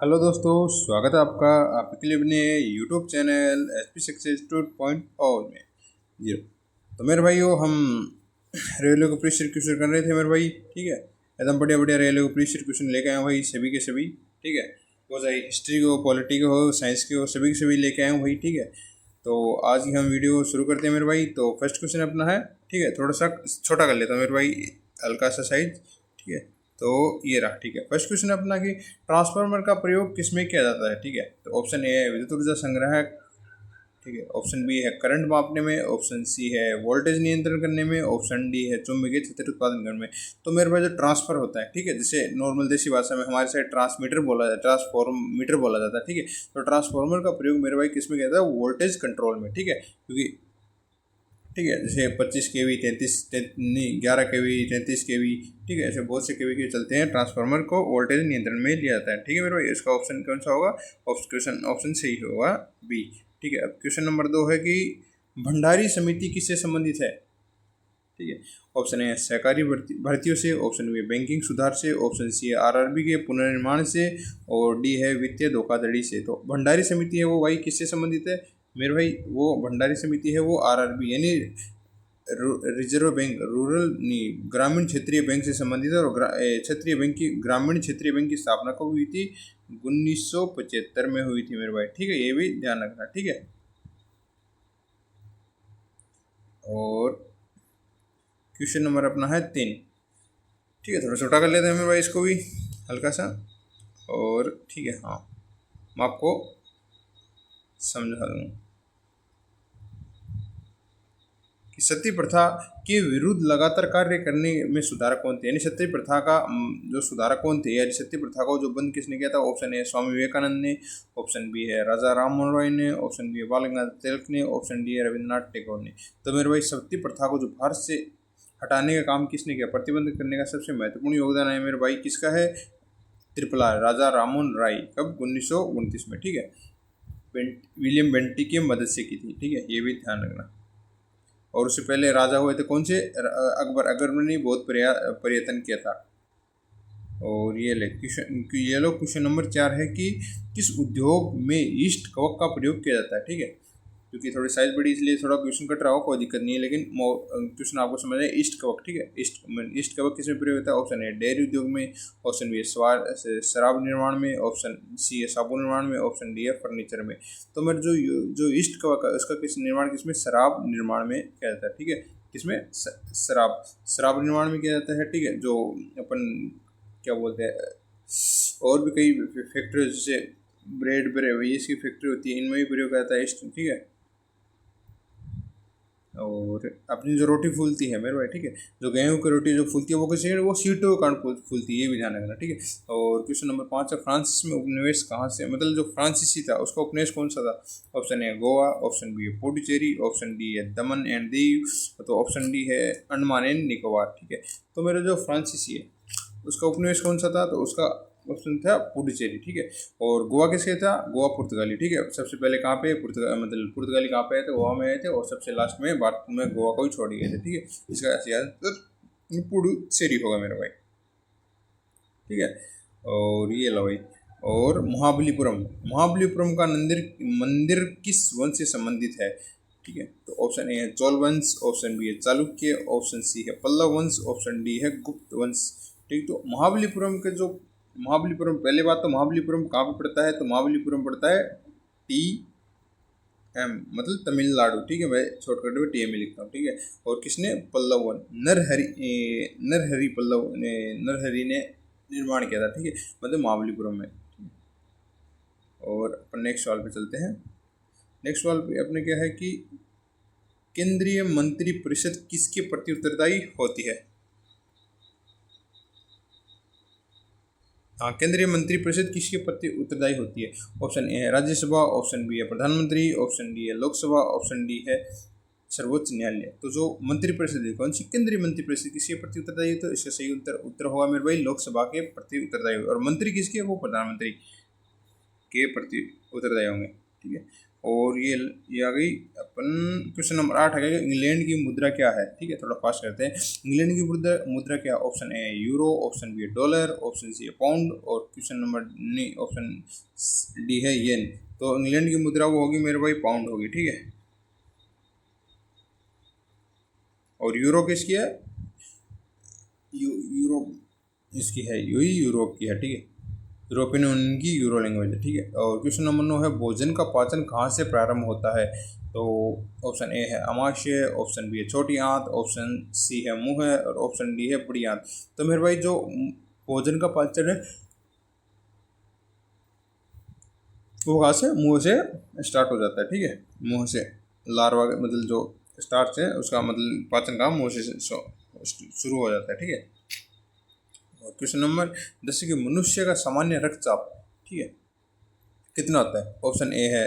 Hello दोस्तों, स्वागत है आपका आपके लिए अपने YouTube channel H P success 2.0 में। जी, तो मेरे भाइयों, हम रेलवे को प्रीवियस क्वेश्चन कर रहे थे मेरे भाई। ठीक है, एकदम बढ़िया बढ़िया रेलवे को प्रीवियस क्वेश्चन लेके आए हूँ भाई, सभी के सभी। ठीक है, वो चाहे हिस्ट्री को, पॉलिटी को हो, साइंस के हो, सभी के सभी लेके आए हूँ भाई। ठीक है, तो आज की हम वीडियो शुरू करते हैं मेरे भाई। तो फर्स्ट क्वेश्चन अपना है, ठीक है, थोड़ा सा छोटा कर लेता हूँ मेरे भाई, हल्का सा साइज। ठीक है, तो ये रहा। ठीक है, फर्स्ट क्वेश्चन अपना कि ट्रांसफार्मर का प्रयोग किसमें किया जाता है। ठीक है, तो ऑप्शन ए है विद्युत ऊर्जा संग्राहक। ठीक है, ऑप्शन बी है करंट मापने में, ऑप्शन सी है वोल्टेज नियंत्रण करने में, ऑप्शन डी है चुंबकीय क्षेत्र उत्पादन करने में। तो मेरे पास जो ट्रांसफर होता है, ठीक है, जिसे नॉर्मल देसी भाषा में हमारे साइड ट्रांसमीटर बोला जाता है, ट्रांसफॉर्मीटर बोला जाता है। ठीक है, तो ट्रांसफॉर्मर का प्रयोग मेरे भाई किस में किया जाता है, वोल्टेज कंट्रोल में। ठीक है, क्योंकि ठीक है, जैसे 25 kV, 33 नहीं 11 kV, 33 kV। ठीक है, ऐसे बहुत से kV के चलते हैं, ट्रांसफार्मर को वोल्टेज नियंत्रण में लिया जाता है। ठीक है मेरे भाई, इसका ऑप्शन कौन सा होगा, ऑप्शन सही होगा बी। ठीक है, अब क्वेश्चन नंबर 2 है कि भंडारी समिति किससे संबंधित है। ठीक है, ऑप्शन ए सहकारी भर्तियों से, ऑप्शन बी बैंकिंग सुधार से, ऑप्शन सी है आरआरबी के पुनर्निर्माण से, और डी है वित्तीय धोखाधड़ी से। तो भंडारी समिति है वो भाई किससे संबंधित है मेरे भाई, वो भंडारी समिति है वो आरआरबी यानी रिजर्व बैंक, रूरल नहीं ग्रामीण क्षेत्रीय बैंक से संबंधित है। और क्षेत्रीय बैंक की, ग्रामीण क्षेत्रीय बैंक की स्थापना कब हुई थी, 1975 में हुई थी मेरे भाई। ठीक है, ये भी ध्यान रखना। ठीक है, और क्वेश्चन नंबर अपना है 3। ठीक है, थोड़ा छोटा कर लेते हैं मेरे भाई इसको भी, हल्का सा। और ठीक है, हाँ, मैं आपको समझा दूँ कि सती प्रथा के विरुद्ध लगातार कार्य करने में सुधारक कौन थे, यानी सती प्रथा का जो सुधारक कौन थे, यानी सती प्रथा को जो बंद किसने किया था। ऑप्शन ए स्वामी विवेकानंद ने, ऑप्शन बी है राजा राम मोहन रॉय ने, ऑप्शन बी है बाल गंगाधर तिलक ने, ऑप्शन डी है रविन्द्रनाथ टैगोर ने। तो मेरे भाई सती प्रथा को जो भारत से हटाने का काम किसने किया, प्रतिबंध करने का सबसे महत्वपूर्ण योगदान है मेरे भाई किसका है, ट्रिपल आर, राजा राममोहन राय। कब, 1929 में। ठीक है, विलियम बेंटिक की मदद से की थी। ठीक है, ये भी ध्यान रखना। और उससे पहले राजा हुए थे कौन से, अकबर ने बहुत प्रयत्न किया था। और ये लो क्वेश्चन नंबर 4 है कि किस उद्योग में ईस्ट कवक का प्रयोग किया जाता है। ठीक है, क्योंकि थोड़ी साइज बड़ी इसलिए थोड़ा क्वेश्चन कट रहा हो, कोई दिक्कत नहीं है, लेकिन क्वेश्चन आपको समझ है। ईस्ट कवक, ठीक है, ईस्ट कवक किस में प्रयोग होता है। ऑप्शन ए डेयरी उद्योग में, ऑप्शन बी है शराब निर्माण में, ऑप्शन सी है साबुन निर्माण में, ऑप्शन डी है फर्नीचर में। तो मेरे जो ईस्ट कवक है उसका निर्माण किसमें, शराब निर्माण में किया जाता है। ठीक है, किसमें, शराब निर्माण में किया जाता है। ठीक है, जो अपन क्या बोलते हैं, और भी कई फैक्ट्री जैसे ब्रेड ब्रेवेज की फैक्ट्री होती है, इनमें भी प्रयोग करता है ईस्ट। ठीक है, और अपनी जो रोटी फूलती है मेरे भाई, ठीक है, जो गेहूं की रोटी जो फूलती है वो कैसे, वो सीटों के कारण फूलती है, ये भी ध्यान रखना। ठीक है, और क्वेश्चन नंबर 5 है फ्रांसिस में उपनिवेश कहाँ से, मतलब जो फ्रांसीसी था उसका उपनिवेश कौन सा था। Option A Goa, option B है पुडुचेरी, ऑप्शन डी है दमन एंड दीव, तो ऑप्शन डी है अंडमान एंड निकोबार। ठीक है, तो मेरा जो फ्रांसीसी है उसका उपनिवेश कौन सा था, तो उसका ऑप्शन था पुडुचेरी। ठीक है, और गोवा किसके था, गोवा पुर्तगाली। ठीक है, सबसे पहले कहाँ पे मतलब पुर्तगाली कहाँ पे आए थे, गोवा में आए थे, और सबसे लास्ट में भारत में गोवा को ही छोड़ गए थे। ठीक है, इसका आंसर पुडुचेरी होगा मेरा भाई। ठीक है, और ये लो भाई, और महाबलीपुरम, महाबलीपुरम का मंदिर किस वंश से संबंधित है। ठीक है, तो ऑप्शन ए है चोल वंश, ऑप्शन बी है चालुक्य, ऑप्शन सी है पल्लव वंश, ऑप्शन डी है गुप्त वंश। ठीक, तो महाबलीपुरम के जो महाबलीपुरम, पहले बात तो महाबलीपुरम कहाँ पे पड़ता है, तो महाबलीपुरम पड़ता है TM, मतलब तमिलनाडु। ठीक है, मैं शॉर्टकट में TM लिखता हूँ। ठीक है, और किसने, पल्लवन, नरहरि पल्लव ने, नरहरि ने निर्माण किया था। ठीक है, मतलब महाबलीपुरम में। और अपन नेक्स्ट सवाल पे चलते हैं। नेक्स्ट सवाल पे अपने क्या है कि केंद्रीय मंत्री परिषद किसके प्रति उत्तरदायी होती है। हाँ, केंद्रीय मंत्री परिषद किसके प्रति उत्तरदायी होती है। ऑप्शन ए है राज्यसभा, ऑप्शन बी है प्रधानमंत्री, ऑप्शन डी है लोकसभा, ऑप्शन डी है सर्वोच्च न्यायालय। तो जो मंत्री परिषद है कौन सी, केंद्रीय मंत्री परिषद किसके प्रति उत्तरदायी है, तो इसका सही उत्तर होगा मेरे भाई लोकसभा के प्रति उत्तरदायी। और मंत्री किसके, वो प्रधानमंत्री के प्रति उत्तरदायी होंगे। ठीक है, और ये आ गई अपन क्वेश्चन नंबर 8 आ गया, इंग्लैंड की मुद्रा क्या है। ठीक है, थोड़ा फास्ट करते हैं। इंग्लैंड की मुद्रा क्या? Option A euro, option B है डॉलर, ऑप्शन सी है पाउंड, और क्वेश्चन नंबर नहीं ऑप्शन डी है येन। तो इंग्लैंड की मुद्रा वो होगी मेरे भाई पाउंड होगी। ठीक है, और यूरो किसकी है? यूरोप इसकी है, यही यूरोप की है। ठीक है, यूरोपियन यूनियन की यूरो लैंग्वेज है। ठीक है, और क्वेश्चन नंबर 9 है, भोजन का पाचन कहाँ से प्रारंभ होता है। तो ऑप्शन ए है अमाशय, ऑप्शन बी है छोटी आंत, ऑप्शन सी है मुंह है, और ऑप्शन डी है बड़ी आंत। तो मेरे भाई जो भोजन का पाचन है वो कहाँ से? मुंह से स्टार्ट हो जाता है। ठीक है, मुंह से लार्वा मतलब जो स्टार्ट है उसका मतलब पाचन का मुंह से शुरू हो जाता है। ठीक है, और क्वेश्चन नंबर 10 कि मनुष्य का सामान्य रक्तचाप, ठीक है, कितना होता है। ऑप्शन ए है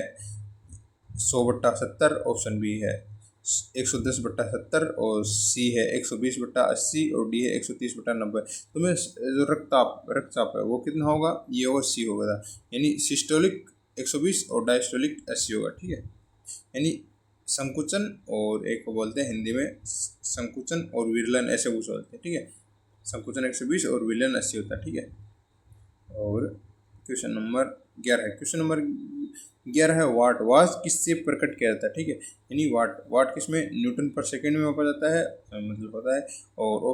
100/70, ऑप्शन बी है 110/70, और सी है 120/80, और डी है 130/90। तो मैं जो रक्तचाप है वो कितना होगा? ये होगा सी होगा, यानी सिस्टोलिक 120 और डायस्टोलिक 80 होगा। ठीक है, यानी संकुचन, और एक को बोलते हैं हिंदी में संकुचन और विरलन, ऐसे कुछ बोलते हैं। ठीक है, संकुचन 120 और विलयन 80 होता है। ठीक है, और क्वेश्चन नंबर 11 है। क्वेश्चन नंबर 11 है, वाट किससे प्रकट किया जाता है। ठीक है, यानी वाट किस में? न्यूटन पर सेकंड में मापा जाता है, मतलब होता है। और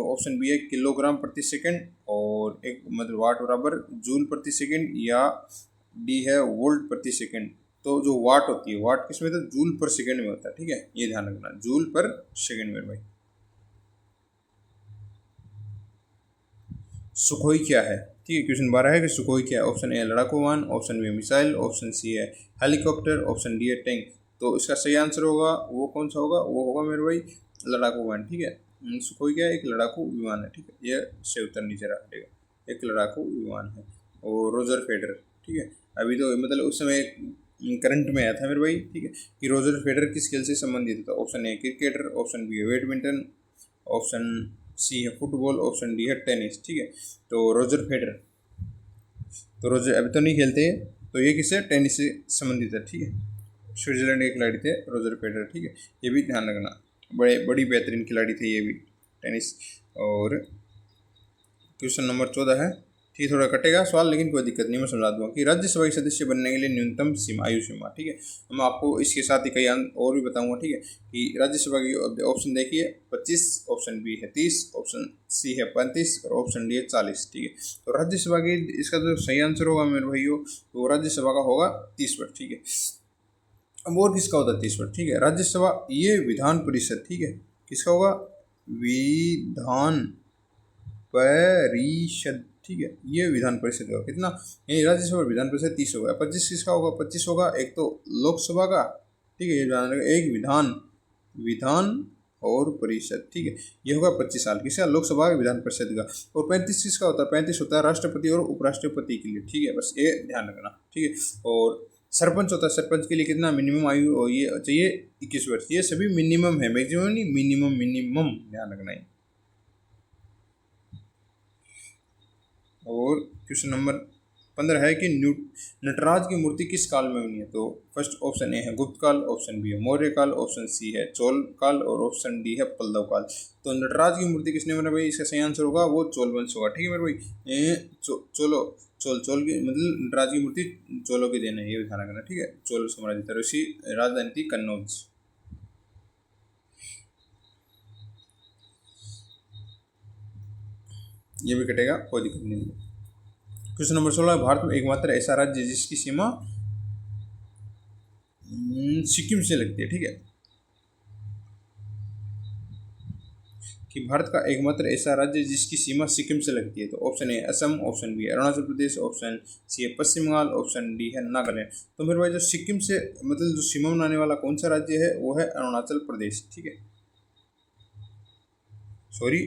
ऑप्शन बी है किलोग्राम प्रति सेकंड, और एक मतलब वाट बराबर जूल प्रति सेकंड, या डी है वोल्ट प्रति सेकंड। तो जो वाट होती है, वाट किस में? तो जूल पर सेकंड में होता है। ठीक है, ये ध्यान रखना, जूल पर सेकंड में भाई। सुखोई क्या है? ठीक है, क्वेश्चन 12 है कि सुखोई क्या है। ऑप्शन ए लड़ाकू विमान, ऑप्शन बी मिसाइल, ऑप्शन सी है हेलीकॉप्टर, ऑप्शन डी है टैंक। तो इसका सही आंसर होगा वो कौन सा होगा? वो होगा मेरे भाई लड़ाकू विमान। ठीक है, सुखोई क्या है? एक लड़ाकू विमान है। ठीक है, ये से उत्तर नीचे रखेगा, एक लड़ाकू विमान है। और रोजर फेडरर, ठीक है, अभी तो मतलब उस समय करंट में आया था मेरे भाई। ठीक है, कि रोजर फेडरर किस खेल से संबंधित था। Option A cricketer, option B है बैडमिंटन, ऑप्शन सी है फुटबॉल, ऑप्शन डी है टेनिस। ठीक है, तो रोजर फेडरर, तो रोजर अभी तो नहीं खेलते, तो ये किससे? टेनिस से संबंधित है। ठीक है, स्विट्जरलैंड के खिलाड़ी थे रोजर फेडरर। ठीक है, ये भी ध्यान रखना, बड़ी बेहतरीन खिलाड़ी थे ये भी टेनिस। और क्वेश्चन नंबर 14 है, ठीक, थोड़ा कटेगा सवाल लेकिन कोई दिक्कत नहीं, मैं समझा दूंगा कि राज्यसभा के सदस्य बनने के लिए न्यूनतम सीमा, आयु सीमा। ठीक है, मैं आपको इसके साथ ही कई और भी बताऊंगा। ठीक है, कि राज्यसभा की ऑप्शन देखिए 25, ऑप्शन बी है 30, ऑप्शन सी है 35, और ऑप्शन डी है 40। ठीक है, तो राज्यसभा की इसका जो सही आंसर होगा मेरे भाइयों, तो राज्यसभा का होगा 30 वर्ष। ठीक है, अब और किसका होता है 30 वर्ष? ठीक है, राज्यसभा ये विधान परिषद, ठीक है, किसका होगा? विधान परिषद। ठीक है, ये विधान परिषद का कितना, यानी राज्यसभा और विधान परिषद 30 होगा। 25 किसका होगा? 25 होगा एक तो लोकसभा का। ठीक है, ये ध्यान रखना, एक विधान और परिषद। ठीक है, ये होगा 25 साल किसका? लोकसभा विधान परिषद का। और 35 किसका होता है? 35 होता है राष्ट्रपति और उपराष्ट्रपति के लिए। ठीक है, बस ये ध्यान रखना। ठीक है, और सरपंच होता है, सरपंच के लिए कितना मिनिमम आयु, और ये चाहिए 21 वर्ष। ये सभी मिनिमम है, मैक्सिमम नहीं, मिनिमम ध्यान रखना है। और क्वेश्चन नंबर 15 है कि नटराज की मूर्ति किस काल में बनी है। तो फर्स्ट ऑप्शन ए है गुप्त काल, ऑप्शन बी है मौर्य काल, ऑप्शन सी है चोल काल, और ऑप्शन डी है पल्लव काल। तो नटराज की मूर्ति किसने बनाई भाई? इसका सही आंसर होगा वो चोल वंश होगा। ठीक है मेरे भाई, चोल की मतलब नटराज की मूर्ति चोलों की देन है, ये ध्यान रखना। ठीक है, चोल साम्राज्य, ऋषि राजधानी थी कन्नौज। ये भी कटेगा, कोई दिक्कत नहीं। क्वेश्चन नंबर 16, भारत में एकमात्र ऐसा राज्य जिसकी सीमा सिक्किम से लगती है। ठीक है, कि भारत का एकमात्र ऐसा राज्य जिसकी सीमा सिक्किम से लगती है। तो option A Assam, option B Arunachal Pradesh, option सी है पश्चिम बंगाल, ऑप्शन डी है नागालैंड। तो मेरे भाई जो सिक्किम से मतलब जो सीमा बनाने वाला कौन सा राज्य है वो है अरुणाचल प्रदेश। ठीक है, सॉरी,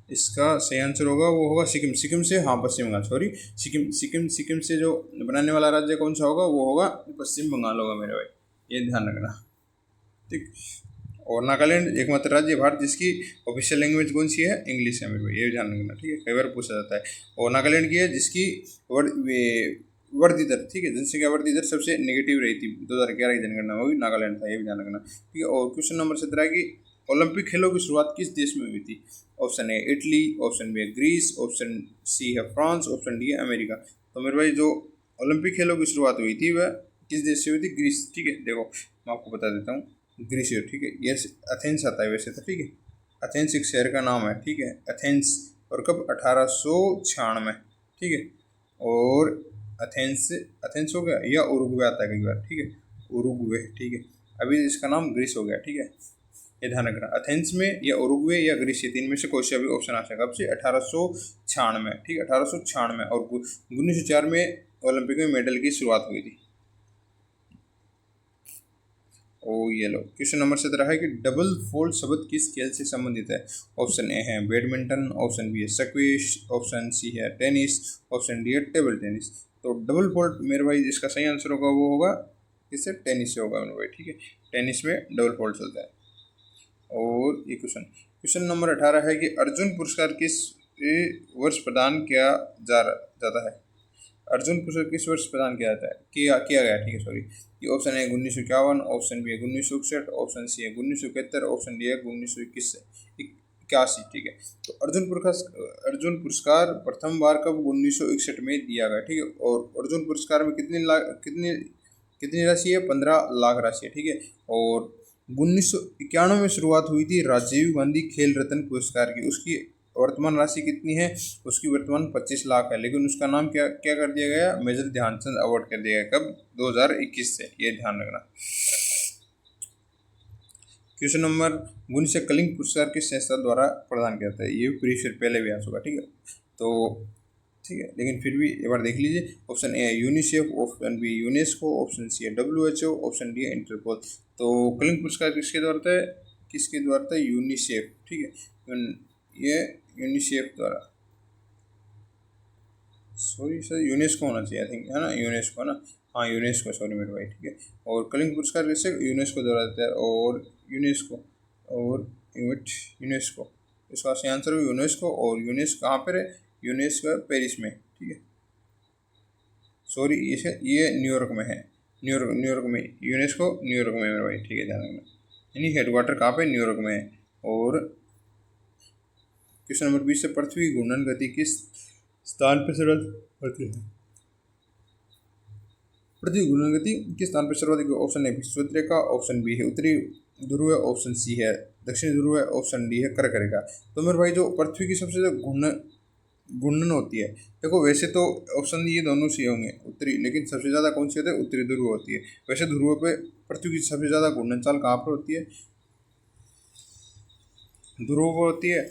इसका सही आंसर होगा वो होगा सिक्किम से, हाँ पश्चिम बंगाल, सॉरी सिक्किम से जो बनाने वाला राज्य कौन सा होगा वो होगा पश्चिम बंगाल होगा मेरे भाई, ये ध्यान रखना। ठीक, और नागालैंड एकमात्र राज्य भारत जिसकी ऑफिशियल लैंग्वेज कौन सी है? इंग्लिश है मेरे भाई, ये ध्यान रखना। ठीक है, कई बार पूछा जाता है। और नागालैंड की है जिसकी वृद्धि दर, ठीक है, जनसंख्या वृद्धि दर सबसे नेगेटिव रही थी 2011 की जनगणना में, भी नागालैंड था, ये भी ध्यान रखना, ठीक है। और क्वेश्चन नंबर 17 की ओलंपिक खेलों की शुरुआत किस देश में हुई थी? Option A Italy, option B है ग्रीस, ऑप्शन सी है फ्रांस, ऑप्शन डी है अमेरिका। तो मेरे भाई जो ओलंपिक खेलों की शुरुआत हुई थी वह किस देश से हुई थी? ग्रीस, ठीक है। देखो मैं आपको बता देता हूँ, ग्रीस, ठीक है, ये एथेंस आता है वैसे तो, ठीक है, एथेंस एक शहर का नाम है, ठीक है, एथेंस। और कब? 1896, ठीक है। और एथेंस, एथेंस हो गया, या उरुग्वे आता है कई बार, ठीक है, उरुग्वे, ठीक है। अभी इसका नाम ग्रीस हो गया, ठीक है, ये ध्यान रखना। एथेंस में या उरुग्वे या ग्रीस, ये तीन में से कोई सा भी ऑप्शन आ सकता है। कब से? 1896, ठीक है, 1896। और 1904 में ओलंपिक में मेडल की शुरुआत हुई थी। ओ ये लो, क्वेश्चन नंबर 17 है कि डबल फोल्ड शब्द किस खेल से संबंधित है? ऑप्शन ए है बैडमिंटन, ऑप्शन बी है स्क्वैश, ऑप्शन सी है टेनिस, ऑप्शन डी है टेबल टेनिस। तो डबल फोल्ड मेरे भाई जिसका सही आंसर होगा वो होगा किससे? टेनिस से होगा मेरे भाई, ठीक है, टेनिस में डबल फोल्ड चलता है। और ये क्वेश्चन, क्वेश्चन नंबर 18 है कि अर्जुन पुरस्कार किस वर्ष प्रदान किया जाता है? अर्जुन पुरस्कार किस वर्ष प्रदान किया जाता है, किया गया, ठीक है, सॉरी। ये ऑप्शन है 1951, ऑप्शन बी है 1961, ऑप्शन सी है 1971, ऑप्शन डी है 1921 से 81, ठीक है। तो अर्जुन पुरस्कार प्रथम बार कब? 1961 में दिया गया, ठीक है। और अर्जुन पुरस्कार में कितनी राशि है? 15 लाख राशि है, ठीक है। और 1991 में शुरुआत हुई थी राजीव गांधी खेल रत्न पुरस्कार की, उसकी वर्तमान राशि कितनी है? उसकी वर्तमान 25 लाख है, लेकिन उसका नाम क्या क्या कर दिया गया? मेजर ध्यानचंद अवार्ड कर दिया गया। कब? 2021 से, ये ध्यान रखना। क्वेश्चन नंबर 19 से कलिंग पुरस्कार किस संस्था द्वारा प्रदान किया जाता है? ये प्रीवियस पहले भी आ चुका, ठीक है, तो ठीक है, लेकिन फिर भी एक बार देख लीजिए। ऑप्शन ए है UNICEF, option B UNESCO, option सी है WHO, ऑप्शन डी है इंटरपोल। तो कलिंग पुरस्कार किसके द्वारा था? किसके द्वारा था? यूनिसेफ, ठीक है, ये यूनिसेफ द्वारा, सॉरी सर यूनेस्को होना चाहिए, आई थिंक, है ना, यूनेस्को ना, हाँ यूनेस्को, सॉरी मेरे भाई, ठीक है। और कलिंग पुरस्कार किससे? यूनेस्को द्वारा देता है, और यूनेस्को, और यूनेस्को, इसका सही आंसर है यूनेस्को। और यूनेस्को कहाँ पर है? यूनेस्को पेरिस में, ठीक है, सॉरी ये न्यूयॉर्क में है, न्यूयॉर्क में, यूनेस्को न्यूयॉर्क में मेरे भाई, ठीक है, ध्यान रखना। यानी हेडक्वार्टर कहाँ पे? न्यूयॉर्क में है। और क्वेश्चन नंबर 20 से पृथ्वी की घूर्णन गति किस स्थान पर सर्वाधिक होती है? पृथ्वी की घूर्णन गति किस स्थान पर सर्वाधिक? ऑप्शन ए विषुवत रेखा, ऑप्शन बी है उत्तरी ध्रुव है, ऑप्शन सी है दक्षिणी ध्रुव है, ऑप्शन डी है कर्क रेखा। तो मेरे भाई जो पृथ्वी की सबसे ज्यादा घूर्णन होती है, देखो वैसे तो ऑप्शन ये दोनों सी होंगे उत्तरी, लेकिन सबसे ज़्यादा कौन सी होती है? उत्तरी ध्रुव होती है। वैसे ध्रुव पे पृथ्वी की सबसे ज़्यादा घूर्णन चाल कहाँ पर होती है? ध्रुव पर होती है।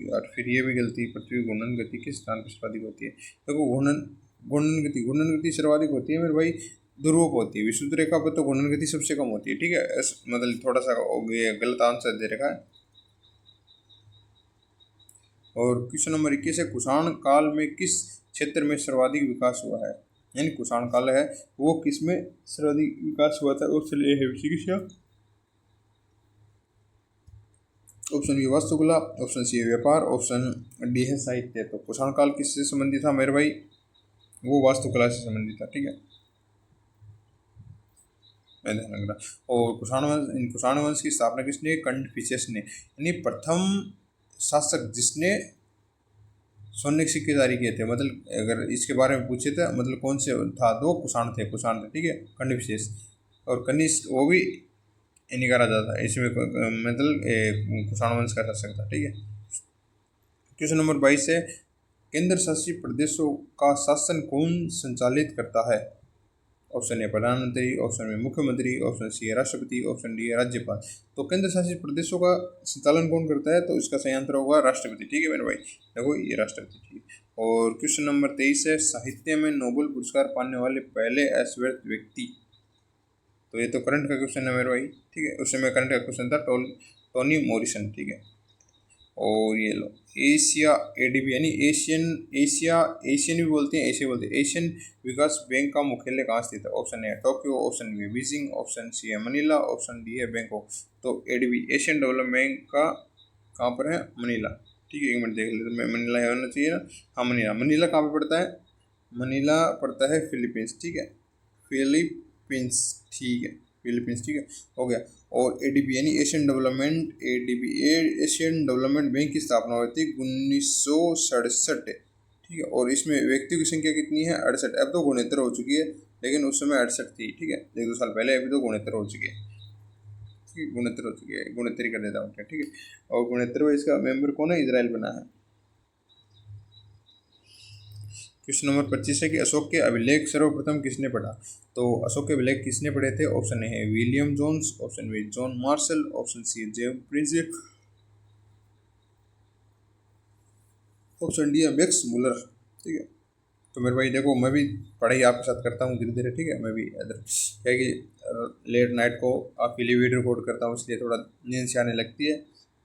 यार फिर ये भी गलती, पृथ्वी की घूर्णन गति किस स्थान पर सर्वाधिक होती है? देखो घूर्णन गति सर्वाधिक होती है मेरे भाई ध्रुव पर होती है। विषुवत रेखा पर तो घूर्णन गति सबसे कम होती है, ठीक है, मतलब थोड़ा सा गलत आंसर दे रखा है। और क्वेश्चन नंबर 21 है कुषाण काल में किस क्षेत्र में सर्वाधिक विकास हुआ है? यानी कुषाण काल है वो किस में सर्वाधिक विकास हुआ था? ऑप्शन ए है चिकित्सा, ऑप्शन बी वास्तुकला, ऑप्शन सी है व्यापार, ऑप्शन डी है साहित्य। तो कुषाण काल किससे संबंधित था मेरे भाई? वो वास्तुकला से संबंधित था, ठीक है, ध्यान रखना। और कुषाण वंश की स्थापना किसने? कंफुशियस ने, यानी प्रथम शासक जिसने स्वर्ण के सिक्के जारी किए थे। मतलब अगर इसके बारे में पूछे थे, मतलब कौन से था? दो कुषाण थे, ठीक है, कंफुशियस और कनिष्क, वो भी इन्हीं का राजा था, इसमें मतलब कुषाण वंश का शासक था, ठीक है। क्वेश्चन नंबर 22 है केंद्र शासित प्रदेशों का शासन कौन संचालित करता है? ऑप्शन ए प्रधानमंत्री, ऑप्शन बी मुख्यमंत्री, ऑप्शन सी है राष्ट्रपति, ऑप्शन डी है राज्यपाल। तो केंद्र शासित प्रदेशों का संचालन कौन करता है? तो इसका सही आंसर होगा राष्ट्रपति, ठीक है मेरे भाई, देखो ये राष्ट्रपति, ठीक है। और क्वेश्चन नंबर 23 है साहित्य में नोबेल पुरस्कार पाने वाले पहले अश्वेत व्यक्ति। तो ये तो करंट का क्वेश्चन है मेरे भाई, ठीक है, उस समय करंट का क्वेश्चन था टोनी मॉरिसन, ठीक है। और ये लो एशिया ADB यानी एशियन भी बोलते हैं, एशिया बोलते हैं, एशियन विकास बैंक का मुख्यालय कहाँ स्थित है? Option A Tokyo, option B Beijing, option सी है मनीला, ऑप्शन डी है बैंकॉक। तो ADB एशियन डेवलपमेंट बैंक का कहाँ पर है? मनीला, ठीक है, एक मिनट देख लेते, मैं मनीला होना चाहिए ना, हाँ मनीला। मनीला कहाँ पर पड़ता है? मनीला पड़ता है फिलीपींस, ठीक है, फिलीपींस, ठीक है, फिलीपींस, ठीक है, हो गया। और एडीबी यानी Asian development, ADB Asian development bank की स्थापना हुई थी 1967, ठीक है। और इसमें व्यक्तियों की संख्या कितनी है? 68। अब तो गुणोत्तर हो चुकी है, लेकिन उस समय 68 थी, ठीक है, 1-2 साल पहले। अभी तो गुणोत्तर हो चुकी है, ठीक है, गुणोत्तर हो चुकी है, गुणोत्तर ही कर देता हूँ, ठीक है। और गुणोत्तर में इसका मेंबर कौन है? इजराइल बना है। क्वेश्चन नंबर 25 है कि अशोक के अभिलेख सर्वप्रथम किसने पढ़ा? तो अशोक के अभिलेख किसने पढ़े थे? ऑप्शन ए है William Jones, option B John Marshall, option C James Prinsep, option D है मैक्स मुलर, ठीक है। तो मेरे भाई देखो, मैं भी पढ़ाई आपके साथ करता हूँ धीरे धीरे, ठीक है। मैं भी इधर क्या है कि लेट नाइट को आपके लिए वीडियो रिकॉर्ड करता हूँ, इसलिए थोड़ा नींद से आने लगती है,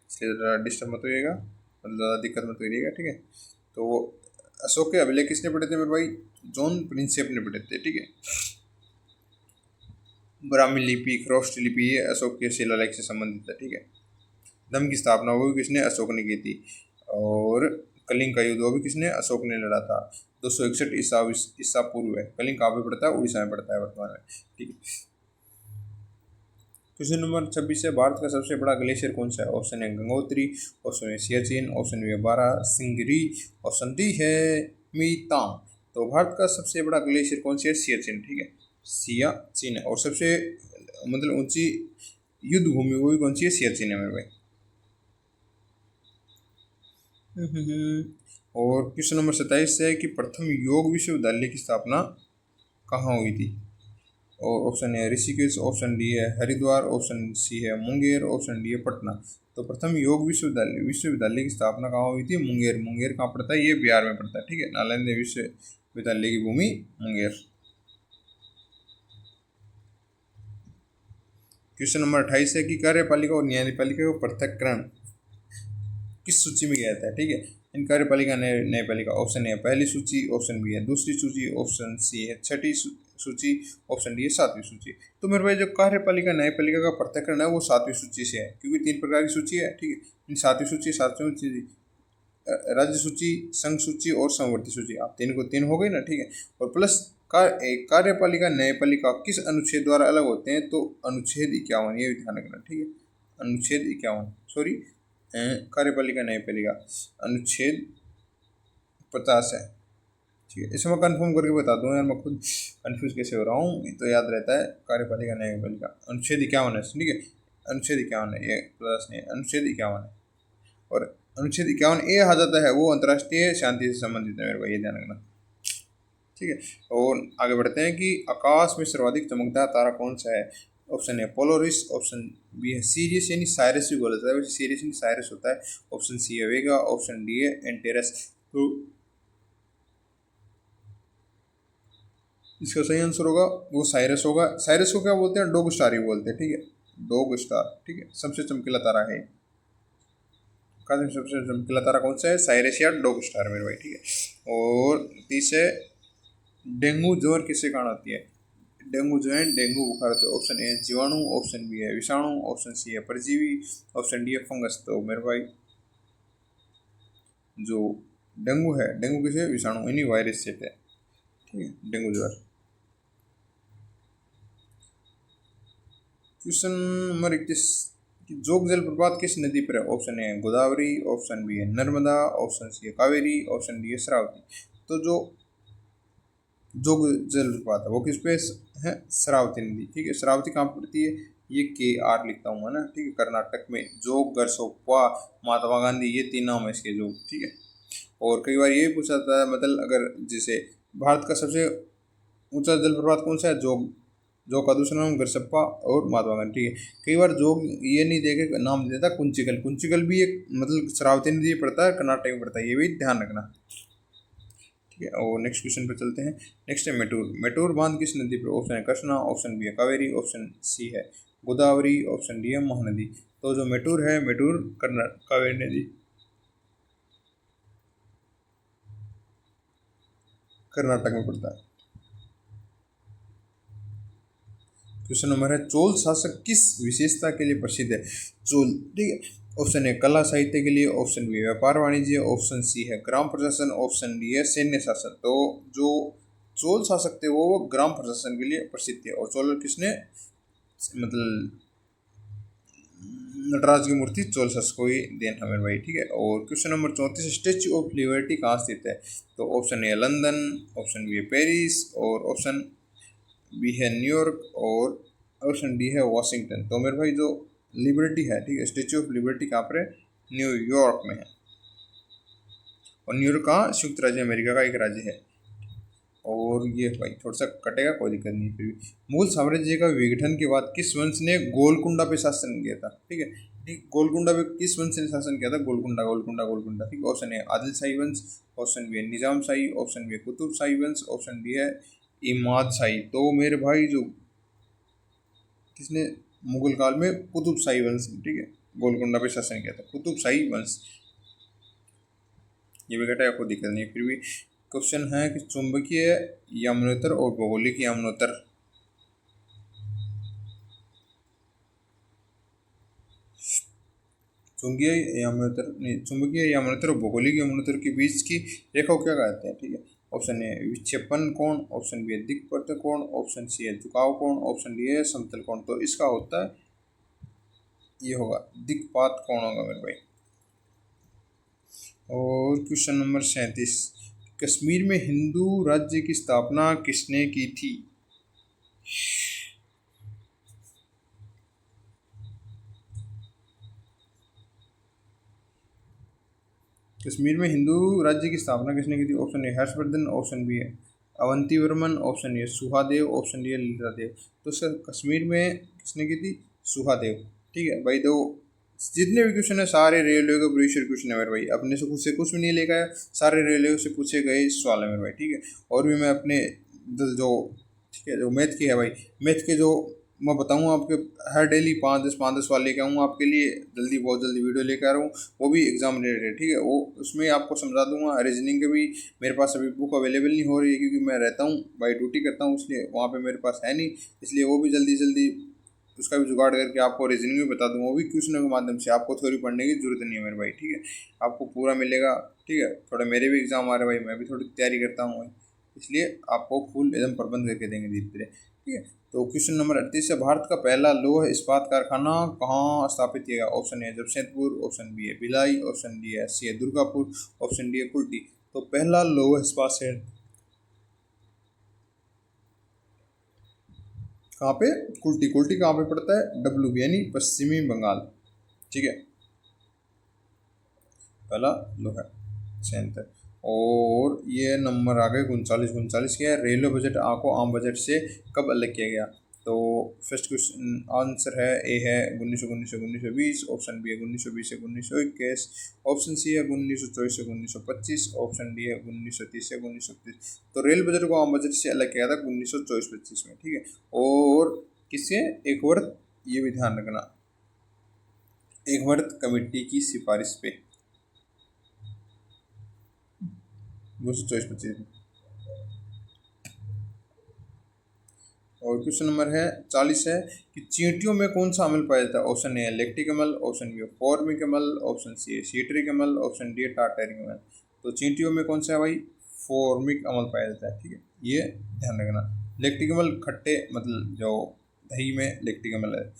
इसलिए ज़रा डिस्टर्ब मत होइएगा, मतलब ज़्यादा दिक्कत मत करिएगा, ठीक है। तो वो अशोक के अभिलेख किसने पढ़े थे मेरे भाई? जॉन प्रिंसेप ने पढ़े थे, ठीक है। ब्राह्मी लिपि, ख्रोष्ट लिपि, ये अशोक के शिलालेख से संबंधित है, ठीक है। धम्म की स्थापना वो भी किसने? अशोक ने की थी। और कलिंग का युद्ध वो भी किसने? अशोक ने लड़ा था। 261 ईसा पूर्व है। कलिंग कहाँ पे पड़ता है? उड़ीसा में पड़ता है वर्तमान में, ठीक है। क्वेश्चन नंबर 26 है, भारत का सबसे बड़ा ग्लेशियर कौन सा है? ऑप्शन है गंगोत्री, ऑप्शन है सियाचिन, ऑप्शन है बारासिंगरी, ऑप्शन डी है मीतांग। तो भारत का सबसे बड़ा ग्लेशियर कौन सी है? सियाचिन, ठीक है, सियाचिन है। और सबसे मतलब ऊंची युद्ध भूमि वो भी कौन सी है? सियाचिन है मेरे भाई। और क्वेश्चन नंबर 27 है कि प्रथम योग विश्वविद्यालय की स्थापना कहाँ हुई थी? और ऑप्शन है ऋषिकेश, ऑप्शन डी है हरिद्वार, ऑप्शन सी है मुंगेर, ऑप्शन डी है पटना। तो प्रथम योग विश्वविद्यालय की स्थापना कहाँ हुई थी? मुंगेर। मुंगेर कहाँ पड़ता है? ये बिहार में पड़ता है, ठीक है। नालंदा विश्वविद्यालय की भूमि मुंगेर। क्वेश्चन नंबर 28 है कि कार्यपालिका और न्यायपालिका का पृथक्करण किस सूची में गया था? ठीक है, इन कार्यपालिका न्यायपालिका, ऑप्शन ए पहली सूची, ऑप्शन बी है दूसरी सूची, ऑप्शन सी है छठी सूची, ऑप्शन डी है सातवीं सूची। तो मेरे भाई जो कार्यपालिका न्यायपालिका का पृथक्करण है वो सातवीं सूची से है, क्योंकि 3 प्रकार की सूची है, ठीक है। इन सातवीं सूची राज्य सूची, संघ सूची और समवर्ती सूची, आप 3 को 3 हो गई ना, ठीक है। और प्लस कार्यपालिका न्यायपालिका किस अनुच्छेद द्वारा अलग होते हैं? तो अनुच्छेद 51, ये भी ध्यान रखना, ठीक है। अनुच्छेद 51, सॉरी, कार्यपालिका न्यायपालिका अनुच्छेद 50 है, ठीक है। इसमें कंफर्म करके बता दूँ यार, मैं खुद कंफ्यूज कैसे हो रहा हूँ, तो याद रहता है कार्यपालिका न्यायपालिका अनुच्छेद 51 है, ठीक है। अनुच्छेद 51 है, ये प्लस नहीं, अनुच्छेद 51 है। और अनुच्छेद 51 ए आ जाता है, वो अंतर्राष्ट्रीय शांति से संबंधित है मेरे भाई, ये ध्यान रखना, ठीक है। और आगे बढ़ते हैं कि आकाश में सर्वाधिक चमकदार तारा कौन सा है? ऑप्शन है पोलोरिस, ऑप्शन बी है सीरियस, यानी साइरस भी बोला जाता है, वैसे सीरियस नहीं साइरस होता है, ऑप्शन सी है वेगा, ऑप्शन डी है एंटेरस। तो इसका सही आंसर होगा वो साइरस होगा। साइरस को क्या बोलते हैं? डॉग स्टार ही बोलते हैं, ठीक है, डॉग स्टार, ठीक है। सबसे चमकीला तारा है, सबसे चमकीला तारा कौन सा है? साइरस या डॉग स्टार मेरे भाई, ठीक है। और तीसरे, डेंगू ज्वर किसके कारण होती है? डेंगू जो है डेंगू बुखार होता है। ऑप्शन ए जीवाणु, ऑप्शन बी है विषाणु, ऑप्शन सी है परजीवी, ऑप्शन डी है फंगस। तो मेरे भाई जो डेंगू है, डेंगू किसे? विषाणु यानी वायरस से है, ठीक है, डेंगू ज्वर। क्वेश्चन नंबर 21, जोग जलप्रपात किस नदी पर है? Option A Godavari, option B है नर्मदा, ऑप्शन सी है कावेरी, ऑप्शन डी है श्रावती। तो जो जोग जलप्रपात है वो किस पे है? श्रावती नदी, ठीक है। श्रावती कहाँ पड़ती है? ये KR लिखता हूँ मैं ना, ठीक है, कर्नाटक में। जोग, गरसोप्पा, महात्मा गांधी, ये 3 नाम है इसके, जोग, ठीक है। और कई बार ये पूछा जाता है, मतलब अगर जैसे भारत का सबसे ऊंचा जलप्रपात कौन सा है? जोग। जोग का दूसरा नाम गरसप्पा और महात्मा गांधी, ठीक है। कई बार जोग ये नहीं देके नाम देता कुंचिकल, कुंचिकल भी एक मतलब श्रावती नदी पड़ता है, कर्नाटक में पड़ता है, ये भी ध्यान रखना, ठीक है। और नेक्स्ट क्वेश्चन पर चलते हैं। नेक्स्ट है मेटूर। मेटूर बांध किस नदी पर? ऑप्शन है कृष्णा, ऑप्शन बी है कावेरी, ऑप्शन सी है गोदावरी, ऑप्शन डी है महानदी। तो जो मेटूर है, मेटूर कावेरी नदी, कर्नाटक में पड़ता है। क्वेश्चन नंबर है, चोल शासक किस विशेषता के लिए प्रसिद्ध है? चोल, ठीक है। ऑप्शन है कला साहित्य के लिए, ऑप्शन बी व्यापार वाणिज्य, ऑप्शन सी है ग्राम प्रशासन, ऑप्शन डी है सैन्य शासन। तो जो चोल शासक थे वो ग्राम प्रशासन के लिए प्रसिद्ध थे। और चोल किसने मतलब नटराज की मूर्ति चोल शासक को ही देन है मेरे भाई, ठीक है। और question number 34, statue of liberty कहाँ स्थित है? तो option A London, option B है पेरिस, और ऑप्शन बी है न्यूयॉर्क, और ऑप्शन डी है वाशिंगटन। तो मेरे भाई जो लिबर्टी है, ठीक है, स्टेच्यू ऑफ लिबर्टी कहाँ पर है? न्यूयॉर्क में है। और न्यूयॉर्क कहाँ? संयुक्त राज्य अमेरिका का एक राज्य है। और ये भाई थोड़ा सा कटेगा, कोई दिक्कत नहीं। फिर भी मूल साम्राज्य का विघटन के बाद किस वंश ने गोलकुंडा पे शासन किया था? ठीक है, ठीक, गोलकुंडा पे किस वंश ने शासन किया था? गोलकुंडा गोलकुंडा गोलकुंडा, ठीक। ऑप्शन ए आदिल शाही वंश, ऑप्शन बी है निजाम शाही, ऑप्शन बी है कुतुब शाही वंश, ऑप्शन डी है इमाद शाही। तो मेरे भाई जो किसने मुगल काल में कुतुब शाही वंश, ठीक है, गोलकुंडा पे शासन किया था, कुतुब शाही वंश। ये भी घटा, कोई दिक्कत नहीं। फिर भी क्वेश्चन है कि चुंबकीय यमुनोत्तर और भौगोलिक यमुनोत्तर, चुंबकीय यमुनोत्तर और भौगोलिक यमुनोत्तर के बीच की रेखा को क्या कहते हैं? ठीक है, ऑप्शन ए विक्षेपण कोण, ऑप्शन बी है दिक्पथ कोण, ऑप्शन सी है झुकाव कोण, ऑप्शन डी है समतल कोण। तो इसका होता है, ये होगा दिक्पात कोण होगा मेरे भाई। और क्वेश्चन नंबर 37, कश्मीर में हिंदू राज्य की स्थापना किसने की थी? कश्मीर में हिंदू राज्य की स्थापना किसने की थी? Option A Harshavardhan, option B है Avantivarman, option A Suhadev, option D है ललितादेव। तो सर कश्मीर में किसने की थी? सुहादेव, ठीक है भाई। तो जितने भी क्वेश्चन है सारे रेलवे के प्रीवियस क्वेश्चन है मेरे भाई, अपने से खुद से कुछ भी नहीं लेकर आया, सारे रेलवे से पूछे गए सवाल है मेरे भाई, ठीक है। और भी मैं अपने जो, ठीक है, जो मैथ की है भाई, मैथ के जो मैं बताऊंगा आपके, हर डेली 5-10 वाले लेकर आऊँगा आपके लिए, जल्दी बहुत जल्दी वीडियो लेकर आ रहा हूँ, वो भी एग्जाम रिलेटेड, ठीक है। वो उसमें आपको समझा दूंगा। रीजनिंग के भी मेरे पास अभी बुक अवेलेबल नहीं हो रही है, क्योंकि मैं रहता हूँ भाई, ड्यूटी करता हूँ, इसलिए वहाँ पे मेरे पास है नहीं, इसलिए वो भी जल्दी जल्दी उसका भी जुगाड़ करके आपको रीजनिंग भी बता दूंगा, वो भी क्वेश्चनों के माध्यम से। आपको थ्योरी पढ़ने की जरूरत नहीं है मेरे भाई, ठीक है, आपको पूरा मिलेगा, ठीक है। थोड़ा मेरे भी एग्जाम आ रहे भाई, मैं भी थोड़ी तैयारी करता हूँ भाई, इसलिए आपको फुल एकदम प्रबंध करके देंगे धीरे धीरे, ठीक है। तो क्वेश्चन नंबर 38 है, भारत का पहला लौह इस्पात कारखाना कहाँ स्थापित किया गया? Option A Jamshedpur, option B है भिलाई, ऑप्शन डी है सी है दुर्गापुर, ऑप्शन डी है कुल्टी। तो पहला लौह इस्पात से कहाँ पे? कुल्टी। कुल्टी कहाँ पे पड़ता है? डब्ल्यू यानी पश्चिमी बंगाल, ठीक है, पहला लोहा सेंटर। और ये नंबर आ गए 39। 39 क्या है? रेलवे बजट को आम बजट से कब अलग किया गया? तो फर्स्ट क्वेश्चन आंसर है ए है 1919 से 1920, ऑप्शन बी है 1920 से 1921, ऑप्शन सी है 1924 से 1925, ऑप्शन डी है 1930 से 1930। तो रेल बजट को आम बजट से अलग किया था 1924-25 में, ठीक है। और किससे? एक वर्ष, ये भी ध्यान रखना, एक वर्ष कमेटी की सिफारिश पे 1924-25 में। और क्वेश्चन नंबर है 40 है कि चींटियों में कौन सा अम्ल पाया जाता है? ऑप्शन ए है लैक्टिक अम्ल, ऑप्शन बी है फॉर्मिक अम्ल, ऑप्शन सी है सीट्रिक अम्ल, ऑप्शन डी है टार्टरिक अम्ल। तो चींटियों में कौन सा है भाई? फॉर्मिक अम्ल पाया जाता है, ठीक है, ये ध्यान रखना। लैक्टिक अम्ल खट्टे, मतलब जो दही में लैक्टिक अम्ल है।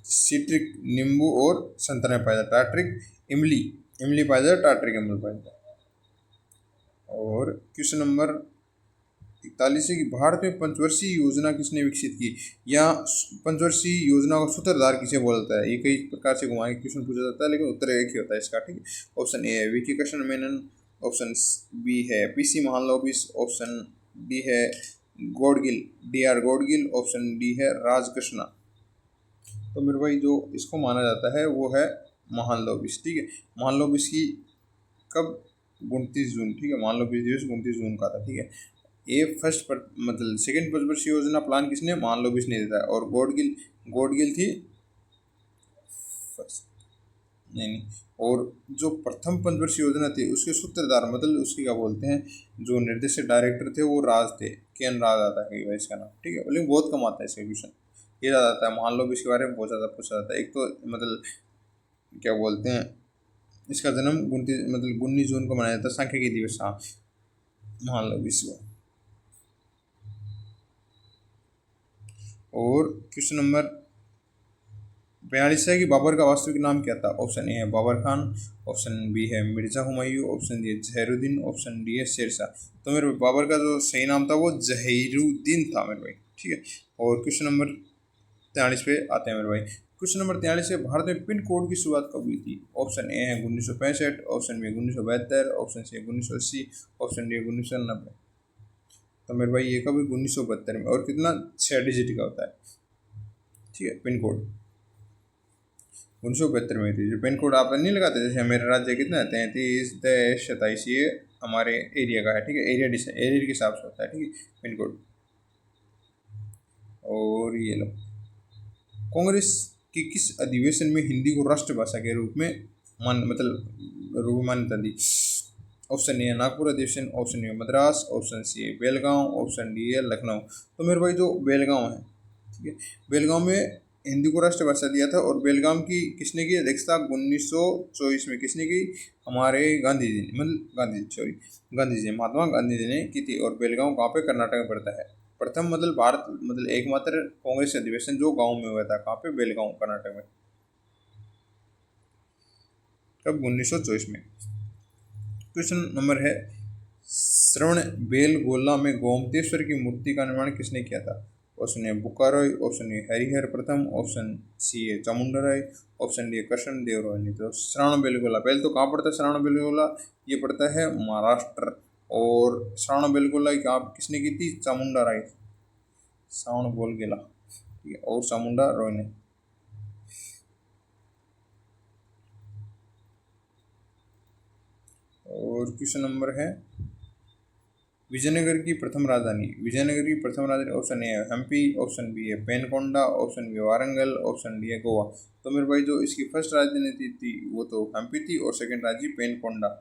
सीट्रिक नींबू और संतरे में पाया जाता है। टार्टरिक इमली, इमली पाया जाता है, टार्टरिक अम्ल पाया जाता है। और क्वेश्चन नंबर 41 है कि भारत में पंचवर्षीय योजना किसने विकसित की, या पंचवर्षीय योजना का सूत्रधार किसे बोला जाता है? ये कई प्रकार से घुमा के क्वेश्चन पूछा जाता है, लेकिन उत्तर एक ही होता है इसका, ठीक है। ऑप्शन ए है विकी कृष्ण मेनन, ऑप्शन बी है पीसी महालनोबिस, ऑप्शन डी है Gadgil, DR Gadgil, option D है राजकृष्णा। तो मेरे भाई जो इसको माना जाता है वो है महालनोबिस, ठीक है। महालनोबिस की कब? 29 जून, ठीक है, महालनोबिस दिवस 29 जून का था, ठीक है। ये फर्स्ट पर मतलब सेकेंड पंचवर्षीय योजना प्लान किसने? महालनोबिस ने देता है। और गॉडगिल, गॉडगिल थी फर्स्ट, नहीं, और जो प्रथम पंचवर्षीय योजना थी उसके सूत्रधार, मतलब उसकी क्या बोलते हैं, जो निर्देशक डायरेक्टर थे वो राज थे, KN राज आता है कई बार इसका नाम, ठीक है, लेकिन बहुत कम आता है इसका क्वेश्चन, ये ज़्यादा आता है। महालनोबिस के बारे में बहुत ज़्यादा पूछा जाता है। एक तो मतलब क्या बोलते हैं, इसका जन्म 29 जून को मनाया जाता है, सांख्यिकी दिवस, हाँ, महालनोबिस को। और क्वेश्चन नंबर 42 है कि बाबर का वास्तविक नाम क्या था। ऑप्शन ए है बाबर खान, ऑप्शन बी है मिर्ज़ा हुमायूं, ऑप्शन डी है जहीरुद्दीन, ऑप्शन डी है शेरशाह। तो मेरे भाई बाबर का जो सही नाम था वो जहीरुद्दीन था मेरे भाई, ठीक है। और क्वेश्चन नंबर 43 पे आते हैं मेरे भाई। क्वेश्चन नंबर 43 है भारत में पिन कोड की शुरुआत कब हुई थी। ऑप्शन ए है 1965, option B 1972, option C 1980, option D 1990। तो मेरे भाई ये कब 1972 में, और कितना 6 डिजिट का होता है, ठीक है पिन कोड 1972 में थी। जो पिन कोड आप नहीं लगाते, जैसे मेरे राज्य कितना है 33-27, ये हमारे एरिया का है, ठीक है। एरिया के हिसाब से होता है, ठीक है पिन कोड। और ये लो, कांग्रेस की किस अधिवेशन में हिंदी को राष्ट्रभाषा के रूप में मान्यता दी। ऑप्शन ए है नागपुर अधिवेशन, ऑप्शन ए मद्रास, ऑप्शन सी है बेलगांव, ऑप्शन डी है लखनऊ। तो मेरे भाई जो बेलगांव है, ठीक है, बेलगांव में हिंदी को राष्ट्रभाषा दिया था। और बेलगाम की किसने की अध्यक्षता 1924 में किसने की, हमारे गांधी जी ने, गांधी जी, महात्मा गांधी जी ने की थी। और बेलगाम कहाँ पे, कर्नाटक में पड़ता है। प्रथम भारत एकमात्र कांग्रेस अधिवेशन जो गांव में हुआ था, कहाँ पे, बेलगांव कर्नाटक में, कब 1924 में। क्वेश्चन नंबर है श्रवण बेलगोला में गोमतेश्वर की मूर्ति का निर्माण किसने किया था। Option a Bukkaraya, option a Harihara प्रथम, ऑप्शन सी है चामुंडराय, ऑप्शन डी कृष्ण देव राय ने। तो श्रवण बेलगोला पहले तो कहाँ पड़ता है, श्रवण बेलगोला ये पड़ता है महाराष्ट्र। और श्रवण बेलगोला किसने की थी, चामुंडा राय, श्रवण बेलगोला, ठीक है, और चामुंडा राय ने। और क्वेश्चन नंबर है विजयनगर की प्रथम राजधानी, ऑप्शन ए है हम्पी, ऑप्शन बी है Penukonda, option b Warangal, option D है गोवा। तो मेरे भाई जो इसकी फर्स्ट राजधानी थी वो तो हम्पी थी, और सेकंड राज्य पेनकोंडा।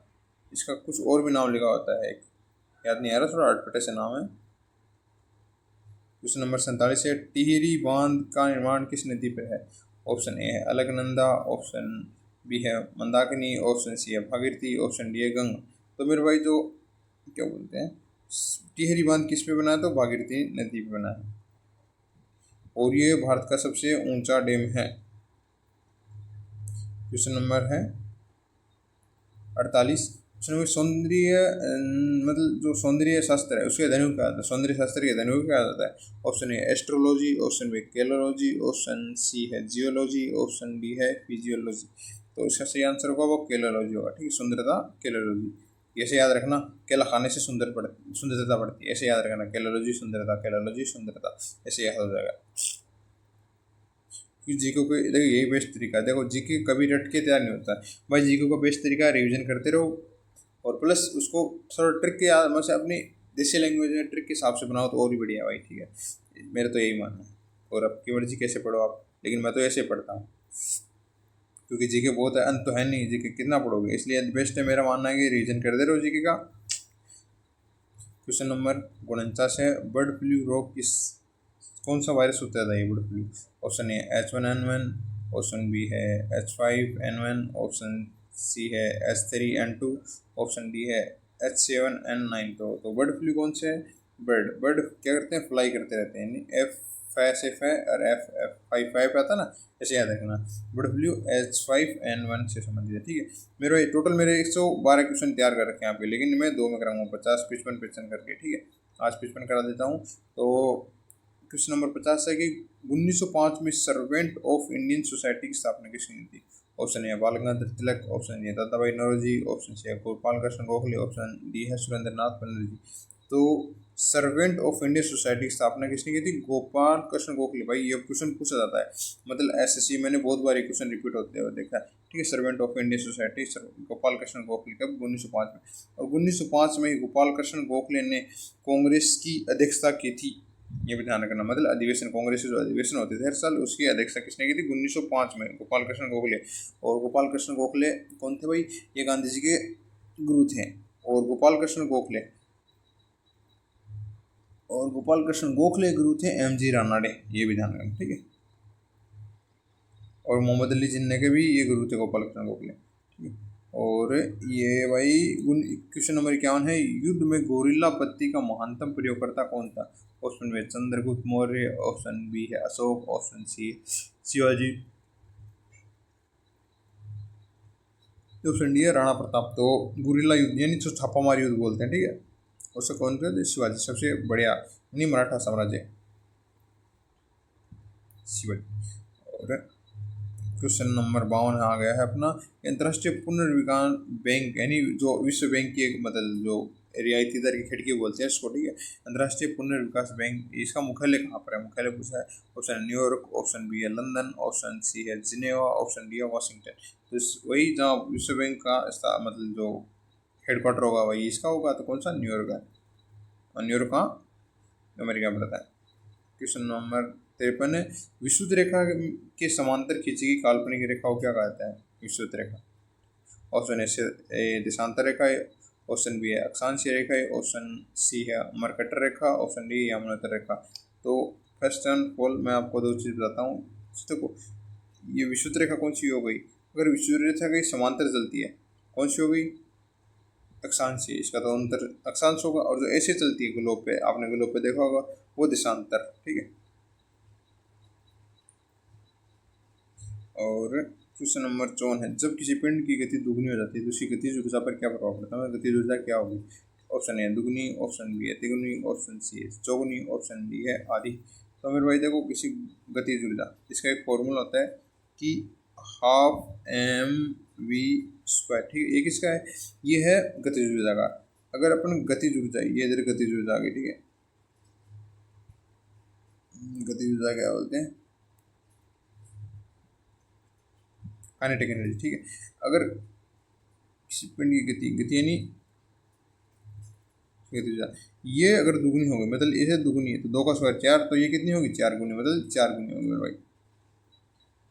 इसका कुछ और भी नाम लिखा होता है, याद नहीं आ रहा, थोड़ा अटपटे से नाम है। क्वेश्चन नंबर 47 है टिहरी बांध का निर्माण किस नदी पर है। ऑप्शन ए है अलकनंदा, ऑप्शन बी है मंदाकिनी, ऑप्शन सी है भागीरथी, ऑप्शन डी है गंगा। तो मेरे भाई जो क्या बोलते हैं, टिहरी बांध किस पे बना है, तो भागीरथी नदी पे बना है। और ये भारत का सबसे ऊंचा डैम है। क्वेश्चन नंबर है 48। सौंदर्य जो सौंदर्य शास्त्र है उसके धनुक क्या आता है, सौंदर्य शास्त्र के धनुक क्या आता है। Option a astrology, option b caliology, option सी है जियोलॉजी, ऑप्शन डी है फिजियोलॉजी। तो इसका सही आंसर होगा वो कैलोलॉजी होगा, ठीक है, सुंदरता कैलोलॉजी। ऐसे याद रखना, केला खाने से सुंदरता बढ़ती है, ऐसे याद रखना, कैलोलॉजी सुंदरता, ऐसे याद हो जाएगा। जीके को देखो यही बेस्ट तरीका है। देखो जीके कभी रट के तैयार नहीं होता भाई, जीके को बेस्ट तरीका रिवीजन करते रहो, और प्लस उसको थोड़ा ट्रिक के मतलब अपनी देसी लैंग्वेज में ट्रिक के हिसाब से बनाओ तो और भी बढ़िया भाई, ठीक है, मेरा तो यही मानना है। और अब की मर्जी कैसे पढ़ो आप, लेकिन मैं तो ऐसे पढ़ता हूँ, क्योंकि जीके बहुत है, अंत तो है नहीं, जीके कितना पढ़ोगे, इसलिए बेस्ट है मेरा मानना है कि रिवीजन करते रहो जीके का। क्वेश्चन नंबर 49 है बर्ड फ्लू रोग कौन सा वायरस होता है ये bird flu. Option A H1N1, option B है H5N1, ऑप्शन सी है H3N2, ऑप्शन डी है H7N9। तो बर्ड फ्लू कौन से है, बर्ड क्या करते हैं, फ्लाई करते रहते हैं, एफ से फै और एफ फाइव पे आता ना, ऐसे याद रखना। बर्ड फ्लू H5N1 से संबंधित है, ठीक है। मेरे टोटल 112 क्वेश्चन तैयार कर रखे हैं यहाँ पे, लेकिन मैं 2 में कराऊंगा, 50-55 क्वेश्चन करके, ठीक है। आज 55 करा देता हूँ। तो क्वेश्चन नंबर 50 है कि 1905 में सर्वेंट ऑफ इंडियन सोसाइटी की स्थापना किसने की थी। ऑप्शन ए बाल गंगाधर तिलक, ऑप्शन ए दादा भाई नौरोजी, ऑप्शन सी है गोपाल कृष्ण गोखले, ऑप्शन डी है सुरेंद्र नाथ बनर्जी। तो सर्वेंट ऑफ इंडियन सोसाइटी की स्थापना किसने की थी, गोपाल कृष्ण गोखले। भाई ये क्वेश्चन पूछा जाता है, मतलब एसएससी मैंने बहुत बार क्वेश्चन रिपीट होते हुए देखा है, ठीक है। Servant of Indian society Gopal Krishna Gokhale, कब 1905 में। और 1905 में गोपाल कृष्ण गोखले ने कांग्रेस की अध्यक्षता की थी, ये भी ध्यान रखना, मतलब अधिवेशन, कांग्रेस के जो अधिवेशन होते थे हर साल, उसकी अध्यक्षता किसने की थी, 1905 में गोपाल कृष्ण गोखले। और गोपाल कृष्ण गोखले कौन थे भाई, ये गांधी जी के गुरु थे। और गोपाल कृष्ण गोखले गुरु थे एमजी रानाडे, ये भी ध्यान रखना, ठीक है। और मोहम्मद अली जिन्ना के भी ये गुरु थे गोपाल कृष्ण गोखले, ठीक है। और ये भाई क्वेश्चन नंबर 51 है, युद्ध में गोरिल्ला पत्ती का महानतम प्रयोगकर्ता कौन था? ऑप्शन में चंद्रगुप्त मौर्य, ऑप्शन बी है Ashok, option C Shivaji, option D है राणा प्रताप। तो गोरिल्ला युद्ध यानी जो छापामार युद्ध बोलते हैं, ठीक है, उससे कौन थे? शिवाजी, सबसे बढ़िया यानी मराठा साम्राज्य शिवाजी। और क्वेश्चन नंबर 52 आ गया है अपना, अंतर्राष्ट्रीय पुनर्विकास बैंक यानी जो विश्व बैंक की एक मतलब जो रियायती दर की खिड़की बोलते हैं इसको, ठीक है, अंतर्राष्ट्रीय पुनर्विकास बैंक, इसका मुख्यालय कहाँ पर है? मुख्यालय पूछा है। ऑप्शन न्यूयॉर्क, ऑप्शन बी है लंदन, ऑप्शन सी है जिनेवा, ऑप्शन डी है वाशिंगटन। तो वही जहाँ विश्व बैंक का मतलब जो हेडक्वार्टर होगा वही इसका होगा, तो कौन सा? न्यूयॉर्क है। और न्यूयॉर्क कहाँ? अमेरिका में रहता है। क्वेश्चन नंबर 53 है, विषुवत रेखा के समांतर खींची गई काल्पनिक रेखा को क्या कहता है? विषुवत रेखा। ऑप्शन ए देशांतर रेखा है, ऑप्शन बी है अक्षांशीय रेखा है, ऑप्शन सी है मरकटर रेखा, ऑप्शन डी है यमुनांतर रेखा। तो फर्स्ट एंड फॉल मैं आपको दो चीज़ बताता हूँ। देखो ये विषुवत रेखा कौन सी हो गई? अगर विषुवत रेखा की समांतर चलती है, कौन सी हो गई? अक्षांशीय, इसका तो अंतर अक्षांश होगा। और जो ऐसे चलती है ग्लोब पे, आपने ग्लोब पे देखा होगा, वो देशांतर, ठीक है। और क्वेश्चन नंबर 54 है, जब किसी पिंड की गति दुगनी हो जाती है तो उसकी गतिज ऊर्जा पर क्या प्रभाव पड़ता है? गतिज ऊर्जा क्या होगी? ऑप्शन ए दुगनी, ऑप्शन बी है तिगुनी, ऑप्शन सी है चौगुनी, ऑप्शन डी है आधी। तो मेरे भाई देखो, किसी गतिज ऊर्जा, इसका एक फॉर्मूला होता है कि हाफ एम वी स्क्वायर, ठीक है, ये किसका है? ये है गतिज ऊर्जा का। अगर अपन गतिज ऊर्जा, ये इधर गतिज ऊर्जा आ गई, ठीक है, गतिज ऊर्जा क्या बोलते हैं? काइनेटिक एनर्जी, ठीक है। अगर किसी पिंड की गति यानी ये अगर दुगनी होगी, मतलब इसे दुगनी है तो 2 का स्क्वायर 4, तो ये कितनी होगी? 4 गुनी, मतलब 4 गुनी होगी मेरे भाई।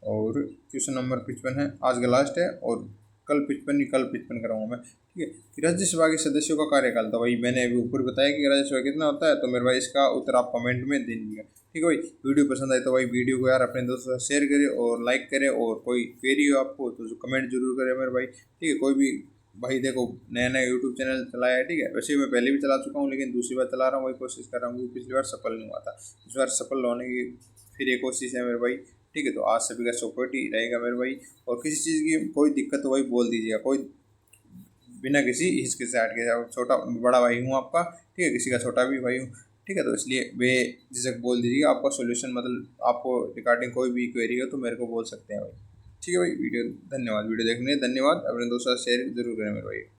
और क्वेश्चन नंबर 55 है, आज का लास्ट है, और कल 55 कराऊंगा मैं, ठीक है। कि राज्यसभा के सदस्यों का कार्यकाल, तो भाई मैंने अभी ऊपर बताया कि राज्यसभा कितना होता है, तो मेरे भाई इसका उत्तर आप कमेंट में दे दीजिएगा, ठीक है भाई। वीडियो पसंद आए तो भाई वीडियो को यार अपने दोस्तों से शेयर करें और लाइक करें, और कोई क्वेरी हो आपको तो कमेंट जरूर करें मेरे भाई, ठीक है। कोई भी भाई देखो नया नया यूट्यूब चैनल चलाया है, ठीक है, वैसे मैं पहले भी चला चुका हूँ, लेकिन दूसरी बार चला रहा हूँ, वही कोशिश कर रहा हूँ, क्योंकि पिछली बार सफल नहीं हुआ था, इस बार सफल होने की फिर एक कोशिश है मेरे भाई, ठीक है। तो आज सभी का सपोर्ट ही रहेगा मेरे भाई, और किसी चीज़ की कोई दिक्कत हो भाई बोल दीजिएगा, कोई बिना किसी हिचकिचाहट के, छोटा बड़ा भाई हूँ आपका, ठीक है, किसी का छोटा भी भाई हूँ, ठीक है। तो इसलिए बेझिझक बोल दीजिएगा, आपका सोल्यूशन मतलब आपको रिगार्डिंग कोई भी क्वेरी हो तो मेरे को बोल सकते हैं भाई, ठीक है भाई। वीडियो देखने धन्यवाद, अपने दोस्तों से शेयर जरूर करें मेरे भाई।